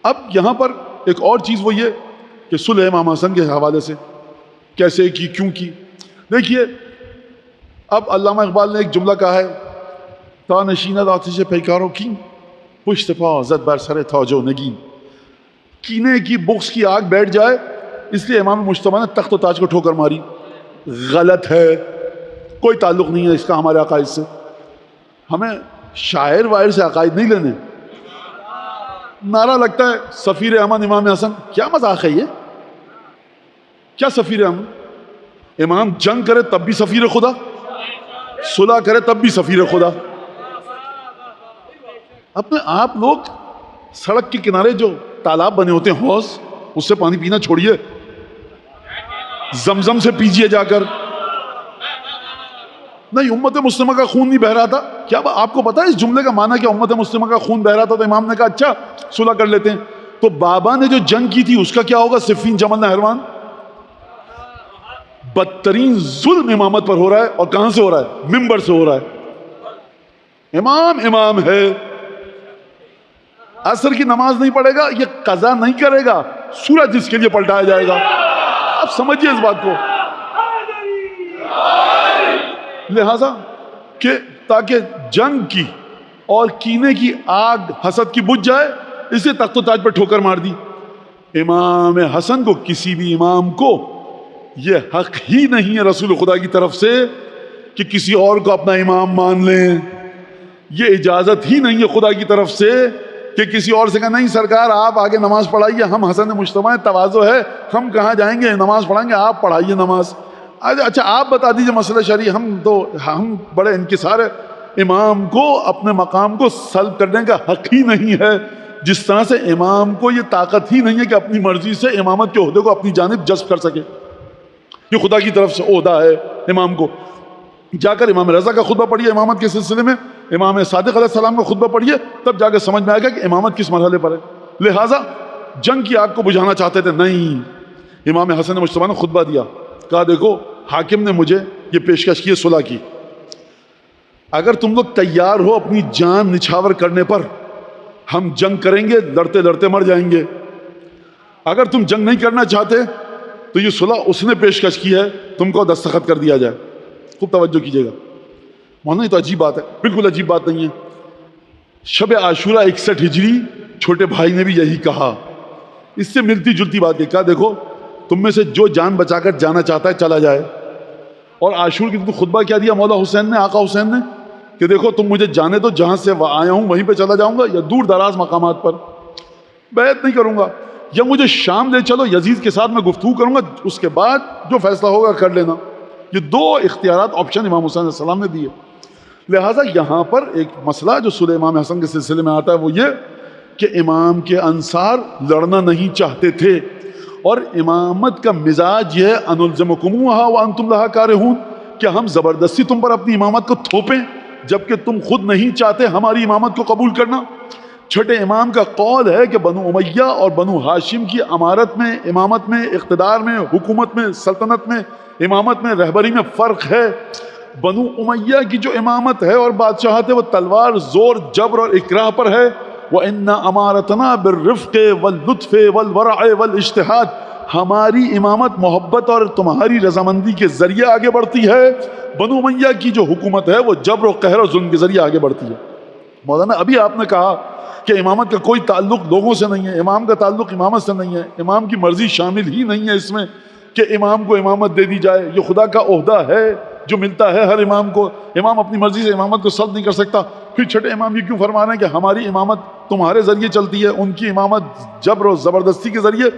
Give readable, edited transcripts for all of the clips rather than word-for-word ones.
اب یہاں پر ایک اور چیز وہ یہ کہ صلح امام حسن کے حوالے سے کیسے کی، کیوں کی. دیکھیے اب علامہ اقبال نے ایک جملہ کہا ہے، تا نشیند آتش پیکاروں کی پشت پا زد بر سر تاج و نگین. کینے کی بغض کی آگ بیٹھ جائے اس لیے امام مجتبی نے تخت و تاج کو ٹھوکر ماری. غلط ہے، کوئی تعلق نہیں ہے اس کا ہمارے عقائد سے. ہمیں شاعر وائر سے عقائد نہیں لینے. نعرہ لگتا ہے سفیر امن امام حسن، کیا مذاق ہے یہ؟ کیا سفیر امن؟ امام جنگ کرے تب بھی سفیر خدا، صلح کرے تب بھی سفیر خدا. اپنے آپ لوگ سڑک کے کنارے جو تالاب بنے ہوتے ہیں حوض، اس سے پانی پینا چھوڑیے، زمزم سے پیجیے جا کر. نہیں امت مسلمہ کا خون نہیں بہ رہا تھا. کیا آپ کو پتا ہے اس جملے کا معنی کیا؟ امت مسلمہ کا خون بہ رہا تھا تو امام نے کہا اچھا صلح کر لیتے ہیں. تو بابا نے جو جنگ کی تھی اس کا کیا ہوگا؟ صفین جمل نہروان. بدترین ظلم امامت پر ہو رہا ہے، اور کہاں سے ہو رہا ہے؟ ممبر سے ہو رہا ہے. امام ہے، عصر کی نماز نہیں پڑھے گا، یہ قضا نہیں کرے گا، سورج جس کے لیے پلٹایا جائے گا. آپ سمجھیے اس بات کو. لہذا کہ تاکہ جنگ کی اور کینے کی آگ حسد کی بجھ جائے، اسے تخت و تاج پر ٹھوکر مار دی. امام حسن کو، کسی بھی امام کو یہ حق ہی نہیں ہے رسول خدا کی طرف سے کہ کسی اور کو اپنا امام مان لیں. یہ اجازت ہی نہیں ہے خدا کی طرف سے کہ کسی اور سے کہا نہیں سرکار آپ آگے نماز پڑھائیے، ہم حسن مجتبی ہیں، تواضع ہے، ہم کہاں جائیں گے نماز پڑھائیں گے، آپ پڑھائیے نماز. اچھا آپ بتا دیجئے مسئلہ شرعی. ہم بڑے انکسار ہے. امام کو اپنے مقام کو سلب کرنے کا حق ہی نہیں ہے، جس طرح سے امام کو یہ طاقت ہی نہیں ہے کہ اپنی مرضی سے امامت کے عہدے کو اپنی جانب جذب کر سکے. یہ خدا کی طرف سے عہدہ ہے امام کو. جا کر امام رضا کا خطبہ پڑھیے امامت کے سلسلے میں، امام صادق علیہ السلام کا خطبہ پڑھیے، تب جا کے سمجھ میں آئے گا کہ امامت کس مرحلے پر ہے. لہٰذا جنگ کی آگ کو بجھانا چاہتے تھے، نہیں. امام حسن مجتبی نے خطبہ دیا، کہا دیکھو حاکم نے مجھے یہ پیشکش کی، صلح کی. اگر تم لوگ تیار ہو اپنی جان نچھاور کرنے پر، ہم جنگ کریں گے، لڑتے لڑتے مر جائیں گے. اگر تم جنگ نہیں کرنا چاہتے تو یہ صلح اس نے پیشکش کی ہے، تم کو دستخط کر دیا جائے. خوب توجہ کیجیے گا مولانا، یہ تو عجیب بات ہے. بالکل عجیب بات نہیں ہے. شب عاشورہ 61 ہجری چھوٹے بھائی نے بھی یہی کہا. اس سے ملتی جلتی بات ہے. کہا دیکھو تم میں سے جو جان بچا کر جانا چاہتا ہے چلا جائے. اور عاشور کی خطبہ کیا دیا مولا حسین نے، آقا حسین نے، کہ دیکھو تم مجھے جانے دو، جہاں سے آیا ہوں وہیں پہ چلا جاؤں گا، یا دور دراز مقامات پر بیعت نہیں کروں گا، یا مجھے شام لے چلو، یزید کے ساتھ میں گفتگو کروں گا، اس کے بعد جو فیصلہ ہوگا کر لینا. یہ دو اختیارات آپشن امام حسین علیہ السلام نے دیے. لہٰذا یہاں پر ایک مسئلہ جو صلح امام حسن کے سلسلے میں آتا ہے وہ یہ کہ امام کے انصار لڑنا نہیں چاہتے تھے، اور امامت کا مزاج یہ ہے انلزمکموہا وانتم لہا کارہون، کہ ہم زبردستی تم پر اپنی امامت کو تھوپیں جبکہ تم خود نہیں چاہتے ہماری امامت کو قبول کرنا. چھٹے امام کا قول ہے کہ بنو امیہ اور بنو ہاشم کی امارت میں، امامت میں، اقتدار میں، حکومت میں، سلطنت میں، امامت میں، رہبری میں فرق ہے. بنو امیہ کی جو امامت ہے اور بادشاہت ہے وہ تلوار، زور، جبر اور اکراہ پر ہے. وَإِنَّ أَمَارَتَنَا بِالرِّفْقِ وَاللُّطْفِ وَالْوَرَعِ وَالْإِجْتِهَادِ، ہماری امامت محبت اور تمہاری رضامندی کے ذریعے آگے بڑھتی ہے. بنو امیہ کی جو حکومت ہے وہ جبر و قہر و ظلم کے ذریعے آگے بڑھتی ہے. مولانا ابھی آپ نے کہا کہ امامت کا کوئی تعلق لوگوں سے نہیں ہے، امام کا تعلق امامت سے نہیں ہے، امام کی مرضی شامل ہی نہیں ہے اس میں کہ امام کو امامت دے دی جائے. یہ خدا کا عہدہ ہے جو ملتا ہے ہر امام کو. امام اپنی مرضی سے امامت کو سلب نہیں کر سکتا. پھر چھٹے امام یہ کیوں فرما رہے ہیں کہ ہماری امامت تمہارے ذریعے چلتی ہے، ان کی امامت جبر و زبردستی کے ذریعے؟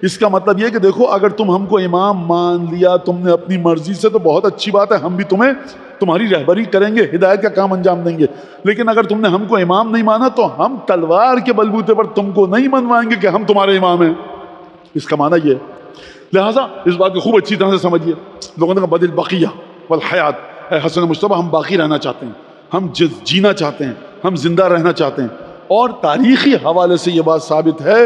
اس کا مطلب یہ کہ دیکھو اگر تم ہم کو امام مان لیا تم نے اپنی مرضی سے تو بہت اچھی بات ہے، ہم بھی تمہیں تمہاری رہبری کریں گے، ہدایت کا کام انجام دیں گے. لیکن اگر تم نے ہم کو امام نہیں مانا تو ہم تلوار کے بلبوتے پر تم کو نہیں منوائیں گے کہ ہم تمہارے امام ہیں. اس کا معنی یہ ہے. لہٰذا اس بات کو خوب اچھی طرح سے سمجھیے. لوگوں نے کہا بدل بقیہ والحیات، اے حسن مجتبی ہم باقی رہنا چاہتے ہیں، ہم جینا چاہتے ہیں، ہم زندہ رہنا چاہتے ہیں. اور تاریخی حوالے سے یہ بات ثابت ہے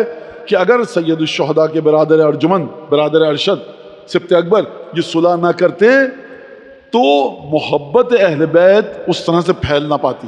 کہ اگر سید الشہداء کے برادر ارجمن، برادر ارشد سبط اکبر یہ صلح نہ کرتے تو محبت اہل بیت اس طرح سے پھیل نہ پاتی.